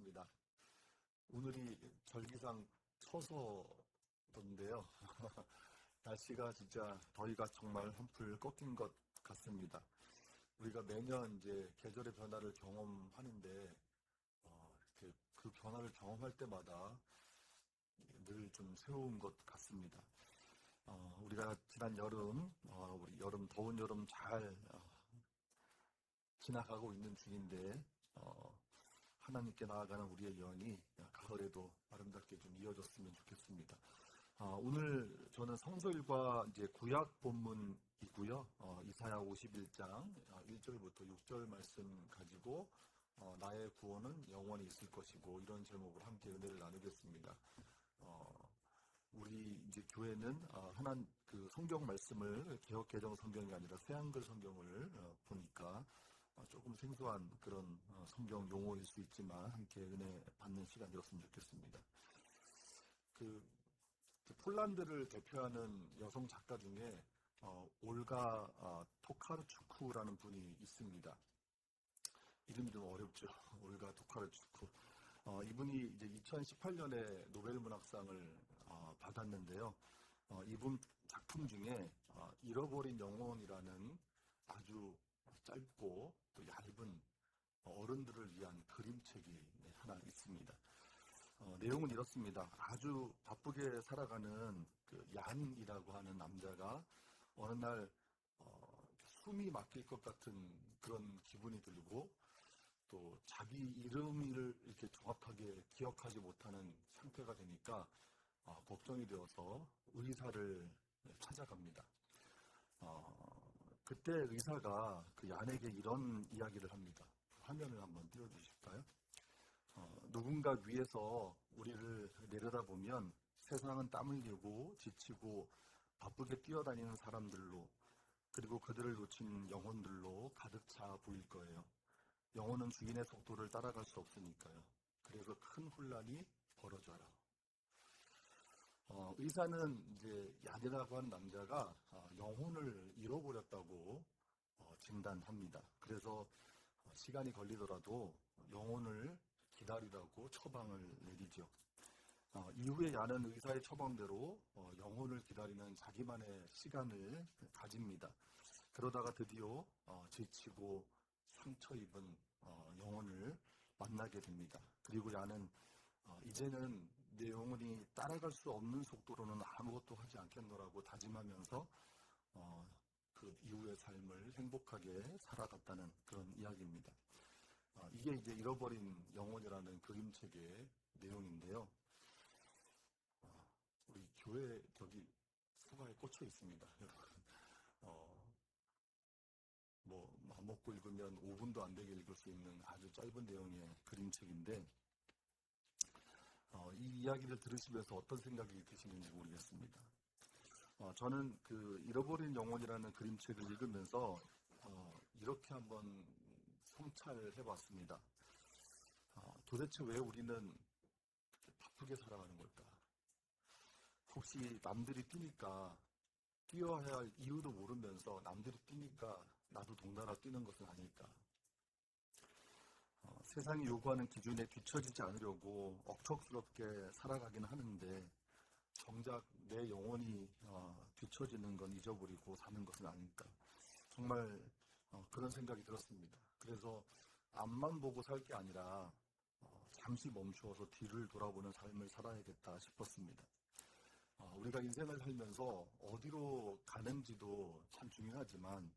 반갑습니다. 오늘이 절기상 처서인데요. 날씨가 진짜 더위가 정말 한풀 꺾인 것 같습니다. 우리가 매년 이제 계절의 변화를 경험하는데 이렇게 그 변화를 경험할 때마다 늘 좀 새로운 것 같습니다. 우리가 지난 여름, 우리 여름 더운 여름 잘 지나가고 있는 중인데 하나님께 나아가는 우리의 여행이 가을에도 아름답게 좀 이어졌으면 좋겠습니다. 오늘 저는 성서일과 이제 구약 본문이고요. 이사야 51장 1절부터 6절 말씀 가지고 나의 구원은 영원히 있을 것이고 이런 제목으로 함께 은혜를 나누겠습니다. 우리 이제 교회는 하나님 그 성경 말씀을 개역 개정 성경이 아니라 새한글 성경을 보니까 조금 생소한 그런 성경 용어일 수 있지만 함께 은혜 받는 시간 되었으면 좋겠습니다. 그 폴란드를 대표하는 여성 작가 중에 올가 토카르추크라는 분이 있습니다. 이름이 좀 어렵죠. 올가 토카르추크. 이분이 이제 2018년에 노벨 문학상을 받았는데요. 이분 작품 중에 잃어버린 영혼이라는 아주 짧고 또 얇은 어른들을 위한 그림책이 하나 있습니다. 내용은 이렇습니다. 아주 바쁘게 살아가는 그 얀이라고 하는 남자가 어느 날 숨이 막힐 것 같은 그런 기분이 들고 또 자기 이름을 이렇게 정확하게 기억하지 못하는 상태가 되니까 걱정이 되어서 의사를 찾아갑니다. 그때 의사가 그 얀에게 이런 이야기를 합니다. 화면을 한번 띄워주실까요? 누군가 위에서 우리를 내려다보면 세상은 땀 흘리고 지치고 바쁘게 뛰어다니는 사람들로 그리고 그들을 놓친 영혼들로 가득 차 보일 거예요. 영혼은 주인의 속도를 따라갈 수 없으니까요. 그래서 큰 혼란이 벌어져요. 의사는 이제 얀이라고 하는 남자가 영혼을 잃어버렸다고 진단합니다. 그래서 시간이 걸리더라도 영혼을 기다리라고 처방을 내리죠. 이후에 얀은 의사의 처방대로 영혼을 기다리는 자기만의 시간을 가집니다. 그러다가 드디어 지치고 상처 입은 영혼을 만나게 됩니다. 그리고 얀은 이제는 내 영혼이 따라갈 수 없는 속도로는 아무것도 하지 않겠노라고 다짐하면서 그 이후의 삶을 행복하게 살아갔다는 그런 이야기입니다. 이게 이제 잃어버린 영혼이라는 그림책의 내용인데요. 우리 교회 저기 수가에 꽂혀 있습니다. 뭐 맘 먹고 읽으면 5분도 안 되게 읽을 수 있는 아주 짧은 내용의 그림책인데 이 이야기를 들으시면서 어떤 생각이 드시는지 모르겠습니다. 저는 그 잃어버린 영혼이라는 그림책을 읽으면서 이렇게 한번 성찰해봤습니다. 도대체 왜 우리는 바쁘게 살아가는 걸까? 혹시 남들이 뛰니까 뛰어야 할 이유도 모르면서 남들이 뛰니까 나도 동나라 뛰는 것은 아닐까? 세상이 요구하는 기준에 뒤처지지 않으려고 억척스럽게 살아가긴 하는데 정작 내 영혼이 뒤처지는 건 잊어버리고 사는 것은 아닐까? 정말 그런 생각이 들었습니다. 그래서 앞만 보고 살 게 아니라 잠시 멈추어서 뒤를 돌아보는 삶을 살아야겠다 싶었습니다. 우리가 인생을 살면서 어디로 가는지도 참 중요하지만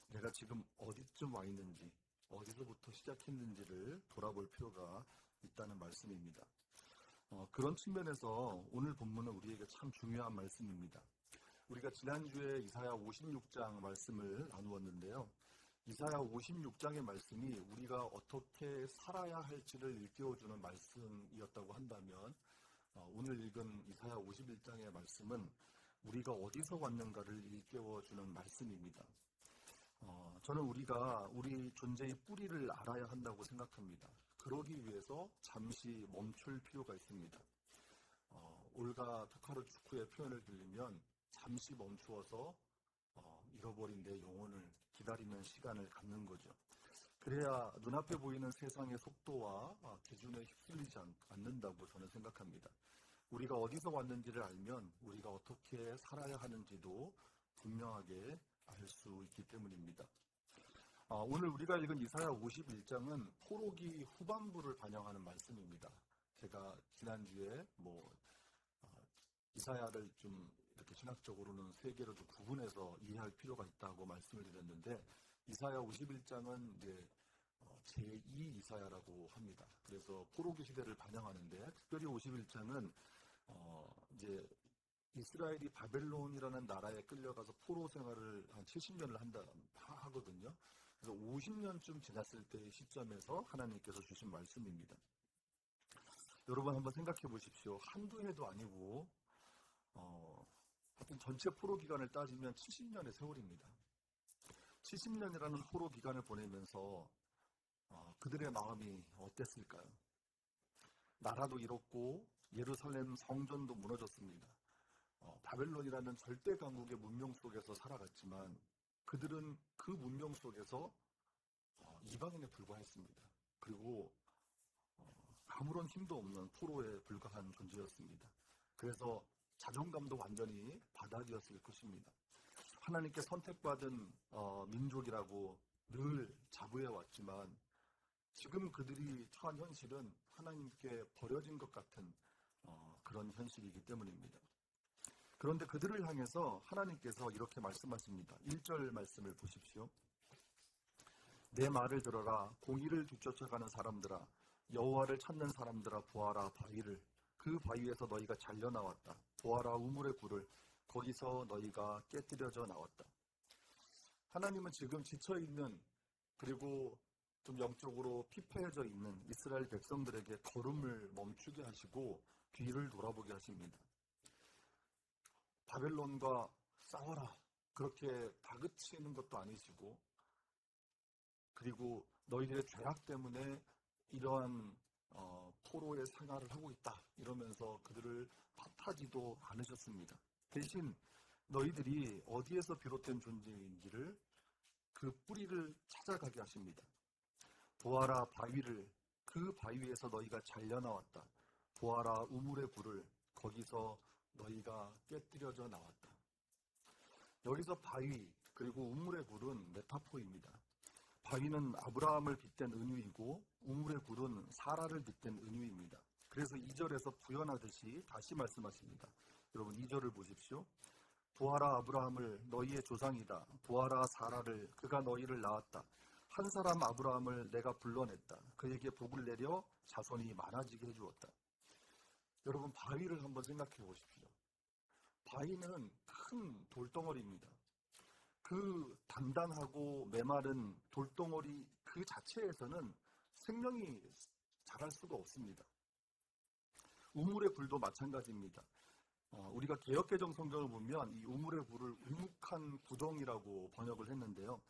내가 지금 어디쯤 와 있는지 어디서부터 시작했는지를 돌아볼 필요가 있다는 말씀입니다. 그런 측면에서 오늘 본문은 우리에게 참 중요한 말씀입니다. 우리가 지난주에 이사야 56장 말씀을 나누었는데요. 이사야 56장의 말씀이 우리가 어떻게 살아야 할지를 일깨워주는 말씀이었다고 한다면 오늘 읽은 이사야 51장의 말씀은 우리가 어디서 왔는가를 일깨워주는 말씀입니다. 저는 우리가 우리 존재의 뿌리를 알아야 한다고 생각합니다. 그러기 위해서 잠시 멈출 필요가 있습니다. 올가 토카르추크의 표현을 들리면 잠시 멈추어서 잃어버린 내 영혼을 기다리는 시간을 갖는 거죠. 그래야 눈앞에 보이는 세상의 속도와 기준에 휩쓸리지 않는다고 저는 생각합니다. 우리가 어디서 왔는지를 알면 우리가 어떻게 살아야 하는지도 분명하게 알 수 있기 때문입니다. 오늘 우리가 읽은 이사야 51장은 포로기 후반부를 반영하는 말씀입니다. 제가 지난주에 이사야를 좀 이렇게 신학적으로는 세 개로 좀 구분해서 이해할 필요가 있다고 말씀을 드렸는데, 이사야 51장은 이제 제2 이사야라고 합니다. 그래서 포로기 시대를 반영하는데, 특별히 51장은 이제 이스라엘이 바벨론이라는 나라에 끌려가서 포로 생활을 한 70년을 하거든요. 그래서 50년쯤 지났을 때의 시점에서 하나님께서 주신 말씀입니다. 여러분 한번 생각해 보십시오. 한두 해도 아니고 하여튼 전체 포로 기간을 따지면 70년의 세월입니다. 70년이라는 포로 기간을 보내면서 그들의 마음이 어땠을까요? 나라도 잃었고 예루살렘 성전도 무너졌습니다. 바벨론이라는 절대 강국의 문명 속에서 살아갔지만 그들은 그 문명 속에서 이방인에 불과했습니다. 그리고 아무런 힘도 없는 포로에 불과한 존재였습니다. 그래서 자존감도 완전히 바닥이었을 것입니다. 하나님께 선택받은 민족이라고 늘 자부해왔지만 지금 그들이 처한 현실은 하나님께 버려진 것 같은 그런 현실이기 때문입니다. 그런데 그들을 향해서 하나님께서 이렇게 말씀하십니다. 1절 말씀을 보십시오. 내 말을 들어라. 공의를 뒤쫓아가는 사람들아, 여호와를 찾는 사람들아, 보아라 바위를, 그 바위에서 너희가 잘려나왔다. 보아라 우물의 굴을, 거기서 너희가 깨뜨려져 나왔다. 하나님은 지금 지쳐있는, 그리고 좀 영적으로 피폐해져 있는 이스라엘 백성들에게 걸음을 멈추게 하시고 뒤를 돌아보게 하십니다. 바벨론과 싸워라, 그렇게 다그치는 것도 아니시고, 그리고 너희들의 죄악 때문에 이러한 포로의 생활을 하고 있다 이러면서 그들을 탓하지도 않으셨습니다. 대신 너희들이 어디에서 비롯된 존재인지를, 그 뿌리를 찾아가게 하십니다. 보아라 바위를, 그 바위에서 너희가 잘려나왔다. 보아라 우물의 굴을, 거기서 너희가 깨뜨려져 나왔다. 여기서 바위 그리고 우물의 굴은 메타포입니다. 바위는 아브라함을 빗댄 은유이고 우물의 굴은 사라를 빗댄 은유입니다. 그래서 2절에서 부연하듯이 다시 말씀하십니다. 여러분 2절을 보십시오. 보아라 아브라함을, 너희의 조상이다. 보아라 사라를, 그가 너희를 낳았다. 한 사람 아브라함을 내가 불러냈다. 그에게 복을 내려 자손이 많아지게 해주었다. 여러분 바위를 한번 생각해 보십시오. 바위는 큰 돌덩어리입니다. 그 단단하고 메마른 돌덩어리 그 자체에서는 생명이 자랄 수가 없습니다. 우물의 굴도 마찬가지입니다. 우리가 개역개정 성경을 보면 이 우물의 굴을 우묵한 구덩이라고 번역을 했는데요.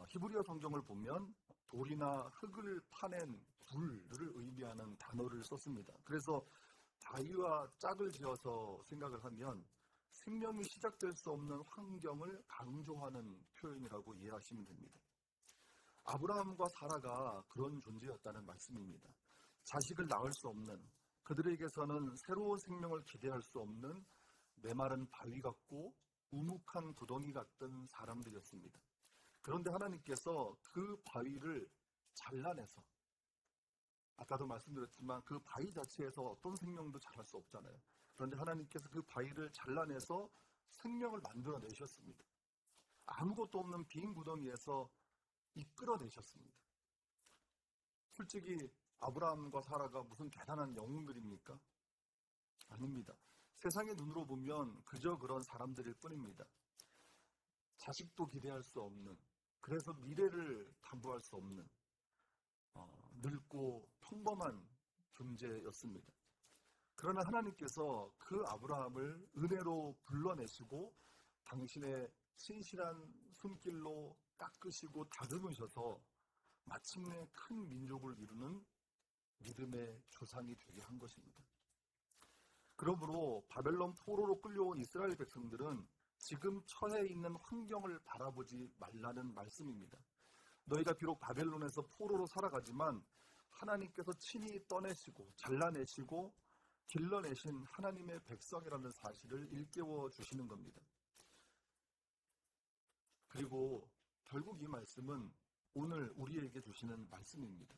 히브리어 성경을 보면 돌이나 흙을 파낸 굴을 의미하는 단어를 썼습니다. 그래서 바위와 짝을 지어서 생각을 하면 생명이 시작될 수 없는 환경을 강조하는 표현이라고 이해하시면 됩니다. 아브라함과 사라가 그런 존재였다는 말씀입니다. 자식을 낳을 수 없는, 그들에게서는 새로운 생명을 기대할 수 없는 메마른 바위 같고 우묵한 구덩이 같은 사람들이었습니다. 그런데 하나님께서 그 바위를 잘라내서, 아까도 말씀드렸지만 그 바위 자체에서 어떤 생명도 자랄 수 없잖아요. 그런데 하나님께서 그 바위를 잘라내서 생명을 만들어내셨습니다. 아무것도 없는 빈 구덩이에서 이끌어내셨습니다. 솔직히 아브라함과 사라가 무슨 대단한 영웅들입니까? 아닙니다. 세상의 눈으로 보면 그저 그런 사람들일 뿐입니다. 자식도 기대할 수 없는, 그래서 미래를 담보할 수 없는 늙고 평범한 존재였습니다. 그러나 하나님께서 그 아브라함을 은혜로 불러내시고 당신의 신실한 손길로 깎으시고 다듬으셔서 마침내 큰 민족을 이루는 믿음의 조상이 되게 한 것입니다. 그러므로 바벨론 포로로 끌려온 이스라엘 백성들은 지금 처해 있는 환경을 바라보지 말라는 말씀입니다. 너희가 비록 바벨론에서 포로로 살아가지만 하나님께서 친히 떠내시고 잘라내시고 길러내신 하나님의 백성이라는 사실을 일깨워 주시는 겁니다. 그리고 결국 이 말씀은 오늘 우리에게 주시는 말씀입니다.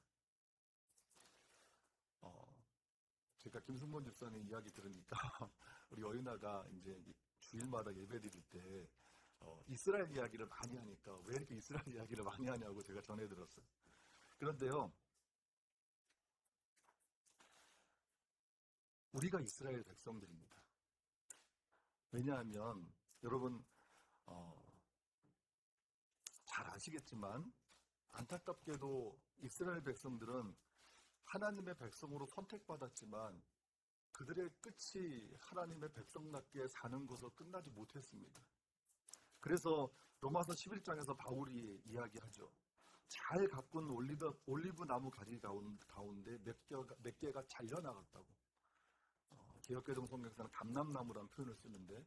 제가 김승범 집사님 이야기 들으니까 우리 여인아가 이제 주일마다 예배 드릴 때 이스라엘 이야기를 많이 하니까 왜 이렇게 이스라엘 이야기를 많이 하냐고 제가 전해 들었어요. 그런데요, 우리가 이스라엘 백성들입니다. 왜냐하면 여러분 잘 아시겠지만 안타깝게도 이스라엘 백성들은 하나님의 백성으로 선택받았지만 그들의 끝이 하나님의 백성답게 사는 것으로 끝나지 못했습니다. 그래서 로마서 11장에서 바울이 이야기하죠. 잘 가꾼 올리브 나무 가지 가운데 몇 개가 잘려나갔다고. 개역개정 성경에서는 감람나무라는 표현을 쓰는데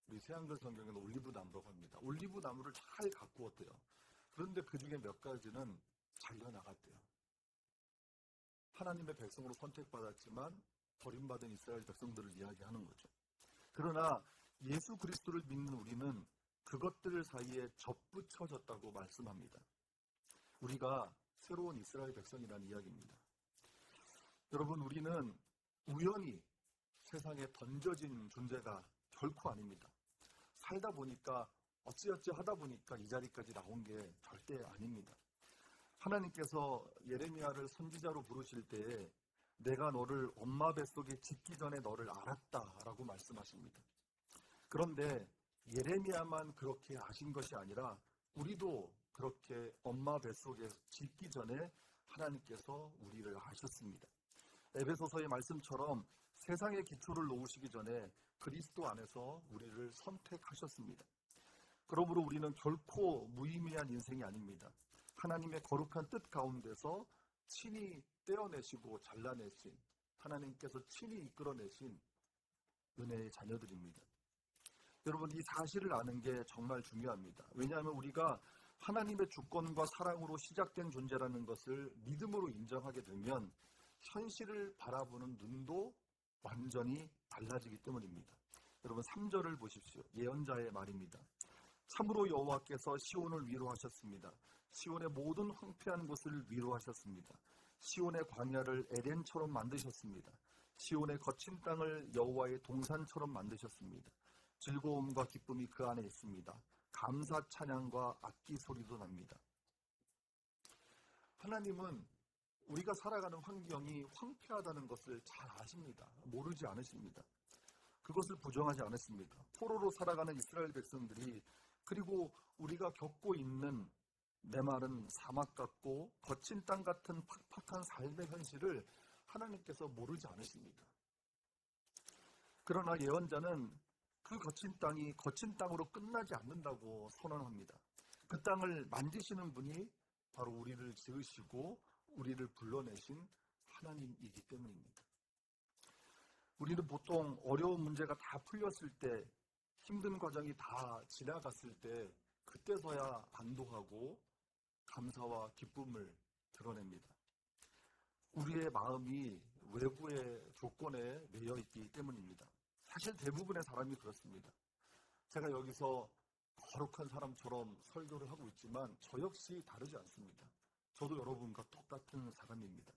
우리 새한글 성경에는 올리브 나무라고 합니다. 올리브 나무를 잘 가꾸었대요. 그런데 그 중에 몇 가지는 잘려나갔대요. 하나님의 백성으로 선택받았지만 버림받은 이스라엘 백성들을 이야기하는 거죠. 그러나 예수 그리스도를 믿는 우리는 그것들 사이에 접붙여졌다고 말씀합니다. 우리가 새로운 이스라엘 백성이라는 이야기입니다. 여러분, 우리는 우연히 세상에 던져진 존재가 결코 아닙니다. 살다 보니까 어찌어찌 하다 보니까 이 자리까지 나온 게 절대 아닙니다. 하나님께서 예레미야를 선지자로 부르실 때에 내가 너를 엄마 뱃속에 짓기 전에 너를 알았다라고 말씀하십니다. 그런데 예레미야만 그렇게 아신 것이 아니라 우리도 그렇게 엄마 뱃속에 짓기 전에 하나님께서 우리를 아셨습니다. 에베소서의 말씀처럼 세상의 기초를 놓으시기 전에 그리스도 안에서 우리를 선택하셨습니다. 그러므로 우리는 결코 무의미한 인생이 아닙니다. 하나님의 거룩한 뜻 가운데서 친히 떼어내시고 잘라내신 하나님께서 친히 이끌어내신 은혜의 자녀들입니다. 여러분, 이 사실을 아는 게 정말 중요합니다. 왜냐하면 우리가 하나님의 주권과 사랑으로 시작된 존재라는 것을 믿음으로 인정하게 되면 현실을 바라보는 눈도 완전히 달라지기 때문입니다. 여러분, 3절을 보십시오. 예언자의 말입니다. 참으로 여호와께서 시온을 위로하셨습니다. 시온의 모든 황폐한 곳을 위로하셨습니다. 시온의 광야를 에덴처럼 만드셨습니다. 시온의 거친 땅을 여호와의 동산처럼 만드셨습니다. 즐거움과 기쁨이 그 안에 있습니다. 감사 찬양과 악기 소리도 납니다. 하나님은 우리가 살아가는 환경이 황폐하다는 것을 잘 아십니다. 모르지 않으십니다. 그것을 부정하지 않으십니다. 포로로 살아가는 이스라엘 백성들이 그리고 우리가 겪고 있는 메마른 사막 같고 거친 땅 같은 팍팍한 삶의 현실을 하나님께서 모르지 않으십니다. 그러나 예언자는 그 거친 땅이 거친 땅으로 끝나지 않는다고 선언합니다. 그 땅을 만지시는 분이 바로 우리를 지으시고 우리를 불러내신 하나님이기 때문입니다. 우리는 보통 어려운 문제가 다 풀렸을 때, 힘든 과정이 다 지나갔을 때 그때서야 안도하고 감사와 기쁨을 드러냅니다. 우리의 마음이 외부의 조건에 매여 있기 때문입니다. 사실 대부분의 사람이 그렇습니다. 제가 여기서 거룩한 사람처럼 설교를 하고 있지만 저 역시 다르지 않습니다. 저도 여러분과 똑같은 사람입니다.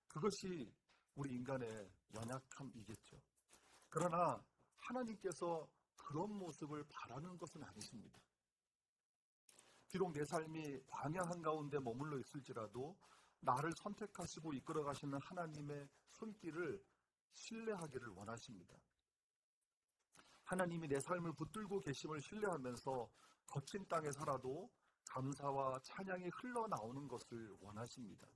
그것이 우리 인간의 연약함이겠죠. 그러나 하나님께서 그런 모습을 바라는 것은 아니십니다. 비록 내 삶이 광야 한가운데 머물러 있을지라도 나를 선택하시고 이끌어 가시는 하나님의 손길을 신뢰하기를 원하십니다. 하나님이 내 삶을 붙들고 계심을 신뢰하면서 거친 땅에 살아도 감사와 찬양이 흘러나오는 것을 원하십니다.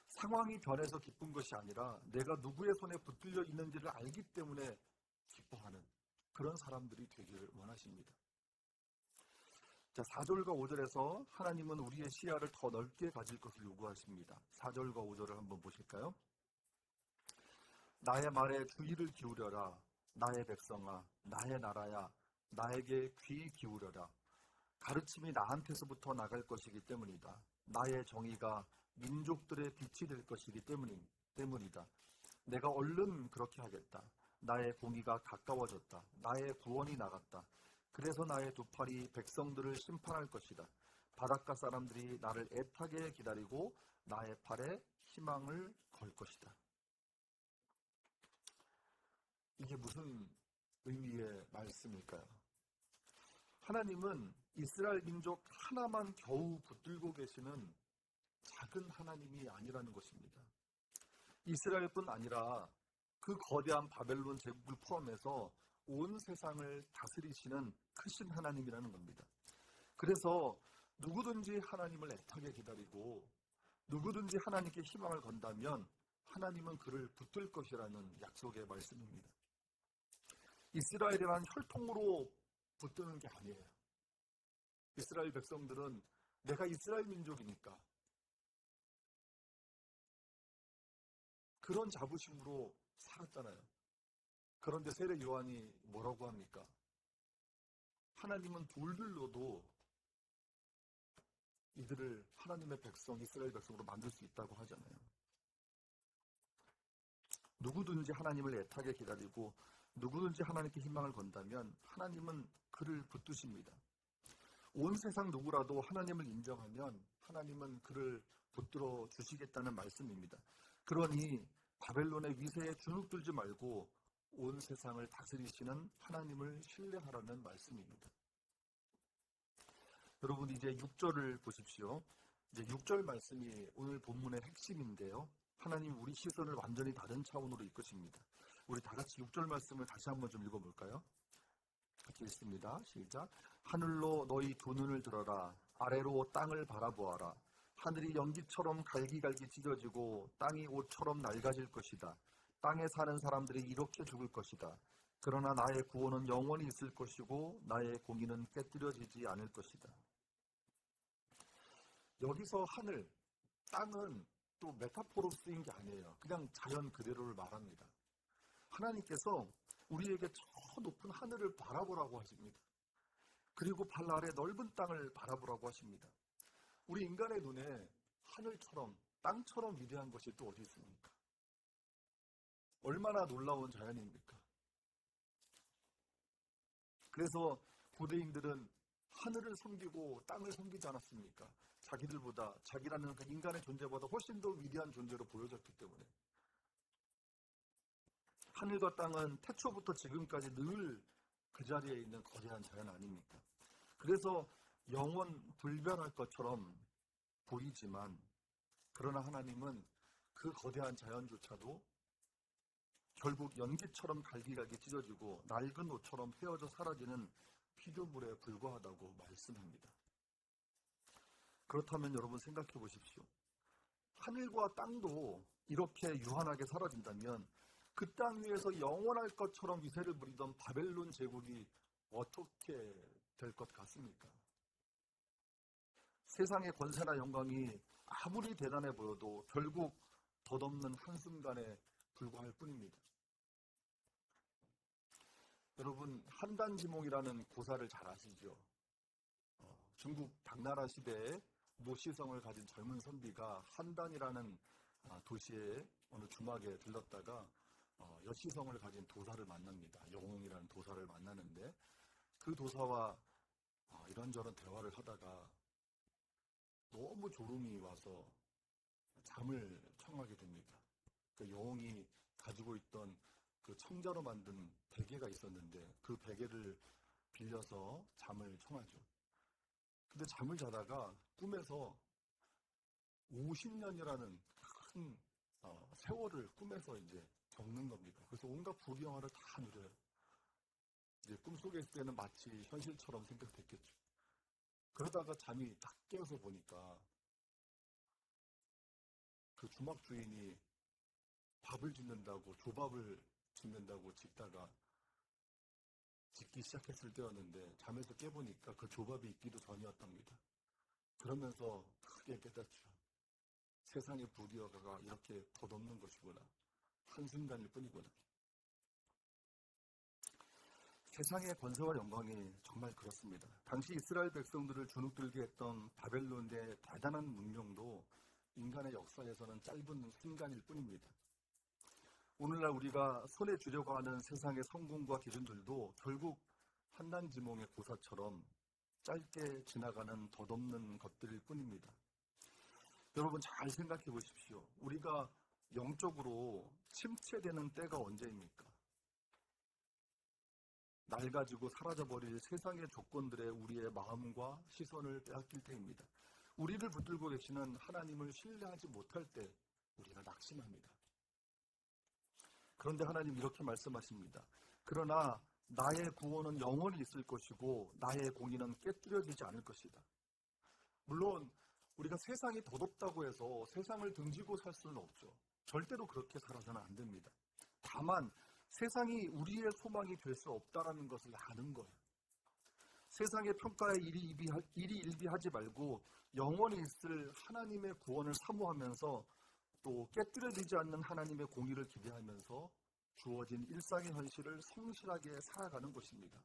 상황이 변해서 기쁜 것이 아니라 내가 누구의 손에 붙들려 있는지를 알기 때문에 기뻐하는 그런 사람들이 되기를 원하십니다. 자, 4절과 5절에서 하나님은 우리의 시야를 더 넓게 가질 것을 요구하십니다. 4절과 5절을 한번 보실까요? 나의 말에 주의를 기울여라. 나의 백성아, 나의 나라야, 나에게 귀 기울여라. 가르침이 나한테서부터 나갈 것이기 때문이다. 나의 정의가 민족들의 빛이 될 것이기 때문이다. 내가 얼른 그렇게 하겠다. 나의 공의가 가까워졌다. 나의 구원이 나갔다. 그래서 나의 두 팔이 백성들을 심판할 것이다. 바닷가 사람들이 나를 애타게 기다리고 나의 팔에 희망을 걸 것이다. 이게 무슨 의미의 말씀일까요? 하나님은 이스라엘 민족 하나만 겨우 붙들고 계시는 작은 하나님이 아니라는 것입니다. 이스라엘뿐 아니라 그 거대한 바벨론 제국을 포함해서 온 세상을 다스리시는 크신 하나님이라는 겁니다. 그래서 누구든지 하나님을 애타게 기다리고 누구든지 하나님께 희망을 건다면 하나님은 그를 붙들 것이라는 약속의 말씀입니다. 이스라엘이라는 혈통으로 붙드는 게 아니에요. 이스라엘 백성들은 내가 이스라엘 민족이니까 그런 자부심으로 살았잖아요. 그런데 세례 요한이 뭐라고 합니까? 하나님은 돌들로도 이들을 하나님의 백성, 이스라엘 백성으로 만들 수 있다고 하잖아요. 누구든지 하나님을 애타게 기다리고 누구든지 하나님께 희망을 건다면 하나님은 그를 붙드십니다. 온 세상 누구라도 하나님을 인정하면 하나님은 그를 붙들어 주시겠다는 말씀입니다. 그러니 바벨론의 위세에 주눅들지 말고 온 세상을 다스리시는 하나님을 신뢰하라는 말씀입니다. 여러분 이제 6절을 보십시오. 이제 6절 말씀이 오늘 본문의 핵심인데요. 하나님 우리 시선을 완전히 다른 차원으로 이끄십니다. 우리 다 같이 6절 말씀을 다시 한번 좀 읽어볼까요? 같이 읽습니다. 시작. 하늘로 너희 두 눈을 들어라. 아래로 땅을 바라보아라. 하늘이 연기처럼 갈기갈기 찢어지고 땅이 옷처럼 낡아질 것이다. 땅에 사는 사람들이 이렇게 죽을 것이다. 그러나 나의 구원은 영원히 있을 것이고 나의 공의는 깨뜨려지지 않을 것이다. 여기서 하늘, 땅은 또 메타포로 쓰인 게 아니에요. 그냥 자연 그대로를 말합니다. 하나님께서 우리에게 저 높은 하늘을 바라보라고 하십니다. 그리고 발 아래 넓은 땅을 바라보라고 하십니다. 우리 인간의 눈에 하늘처럼 땅처럼 위대한 것이 또 어디 있습니까? 얼마나 놀라운 자연입니까? 그래서 고대인들은 하늘을 섬기고 땅을 섬기지 않았습니까? 자기들보다, 자기라는 그 인간의 존재보다 훨씬 더 위대한 존재로 보여졌기 때문에. 하늘과 땅은 태초부터 지금까지 늘 그 자리에 있는 거대한 자연 아닙니까? 그래서 영원 불변할 것처럼 보이지만 그러나 하나님은 그 거대한 자연조차도 결국 연기처럼 갈기갈기 찢어지고 낡은 옷처럼 헤어져 사라지는 피조물에 불과하다고 말씀합니다. 그렇다면 여러분 생각해 보십시오. 하늘과 땅도 이렇게 유한하게 사라진다면 그 땅 위에서 영원할 것처럼 위세를 부리던 바벨론 제국이 어떻게 될 것 같습니까? 세상의 권세나 영광이 아무리 대단해 보여도 결국 덧없는 한순간에 불과할 뿐입니다. 여러분 한단지몽이라는 고사를 잘 아시죠? 중국 당나라 시대에 노시성을 가진 젊은 선비가 한단이라는 도시의 어느 주막에 들렀다가 여시성을 가진 도사를 만납니다. 영웅이라는 도사를 만나는데 그 도사와 이런저런 대화를 하다가 너무 졸음이 와서 잠을 청하게 됩니다. 그 영웅이 가지고 있던 그 청자로 만든 베개가 있었는데 그 베개를 빌려서 잠을 청하죠. 근데 잠을 자다가 꿈에서 50년이라는 큰 세월을 꿈에서 이제 겪는 겁니다. 그래서 온갖 부귀영화를 다 누려요. 이제 꿈속에 있을 때는 마치 현실처럼 생각됐겠죠. 그러다가 잠이 딱 깨어서 보니까 그 주막 주인이 밥을 짓는다고 조밥을 짓는다고 짓다가 짓기 시작했을 때였는데 잠에서 깨보니까 그 조밥이 있기도 전이었답니다. 그러면서 크게 깨닫죠. 세상의 부귀영화가 이렇게 덧없는 것이구나. 한순간일 뿐이구나. 세상의 권세와 영광이 정말 그렇습니다. 당시 이스라엘 백성들을 주눅들게 했던 바벨론의 대단한 문명도 인간의 역사에서는 짧은 순간일 뿐입니다. 오늘날 우리가 손에 쥐려고 하는 세상의 성공과 기준들도 결국 한난지몽의 고사처럼 짧게 지나가는 덧없는 것들일 뿐입니다. 여러분 잘 생각해 보십시오. 우리가 영적으로 침체되는 때가 언제입니까? 낡아지고 사라져버릴 세상의 조건들에 우리의 마음과 시선을 빼앗길 때입니다. 우리를 붙들고 계시는 하나님을 신뢰하지 못할 때 우리가 낙심합니다. 그런데 하나님 이렇게 말씀하십니다. 그러나 나의 구원은 영원히 있을 것이고 나의 공의는 깨뜨려지지 않을 것이다. 물론 우리가 세상이 더덥다고 해서 세상을 등지고 살 수는 없죠. 절대로 그렇게 살아서는 안 됩니다. 다만 세상이 우리의 소망이 될 수 없다는 것을 아는 거예요. 세상의 평가에 일희일비하지 말고 영원히 있을 하나님의 구원을 사모하면서 또 깨뜨려지지 않는 하나님의 공의를 기대하면서 주어진 일상의 현실을 성실하게 살아가는 것입니다.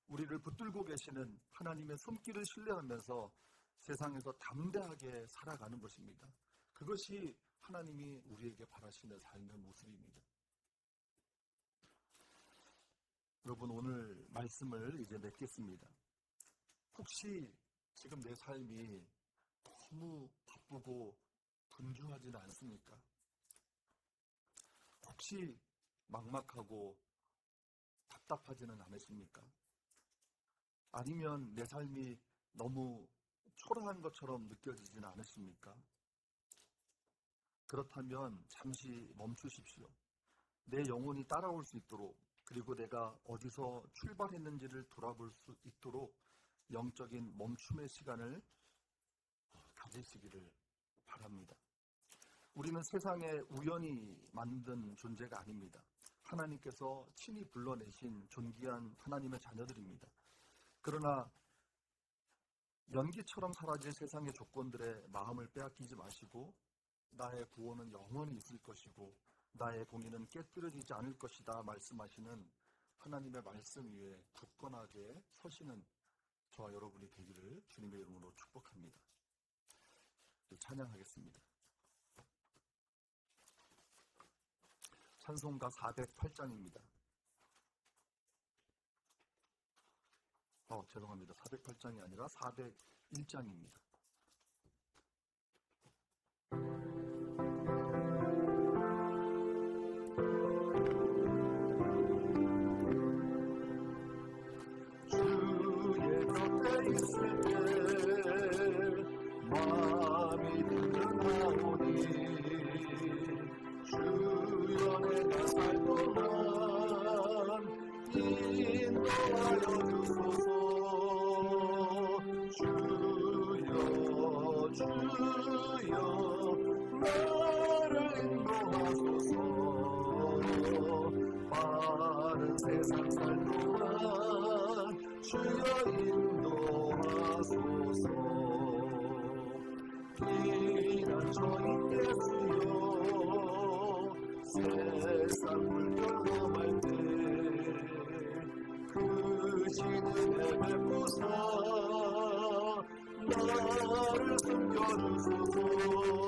우리를 붙들고 계시는 하나님의 손길을 신뢰하면서 세상에서 담대하게 살아가는 것입니다. 그것이 하나님이 우리에게 바라시는 삶의 모습입니다. 여러분 오늘 말씀을 이제 맺겠습니다. 혹시 지금 내 삶이 너무 바쁘고 분주하지는 않습니까? 혹시 막막하고 답답하지는 않으십니까? 아니면 내 삶이 너무 초라한 것처럼 느껴지지는 않으십니까? 그렇다면 잠시 멈추십시오. 내 영혼이 따라올 수 있도록 그리고 내가 어디서 출발했는지를 돌아볼 수 있도록 영적인 멈춤의 시간을 가지시기를 바랍니다. 우리는 세상에 우연히 만든 존재가 아닙니다. 하나님께서 친히 불러내신 존귀한 하나님의 자녀들입니다. 그러나 연기처럼 사라질 세상의 조건들에 마음을 빼앗기지 마시고 나의 구원은 영원히 있을 것이고 나의 공의는 깨뜨려지지 않을 것이다 말씀하시는 하나님의 말씀 위에 굳건하게 서시는 저와 여러분이 되기를 주님의 이름으로 축복합니다. 찬양하겠습니다. 찬송가 408장입니다. 죄송합니다. 408장이 아니라 401장입니다. 주의 곁에 있을 때 마음이 든든하오니 주여 내가 살 동안 인도하여 주소서. 주여 나를 인도하소서. 빠른 세상 살 동안 주여 인도하소서. 피난처 있겠으요 세상 물결 넘을 때 그 시는에 베푸사 나를 숨겨주소서.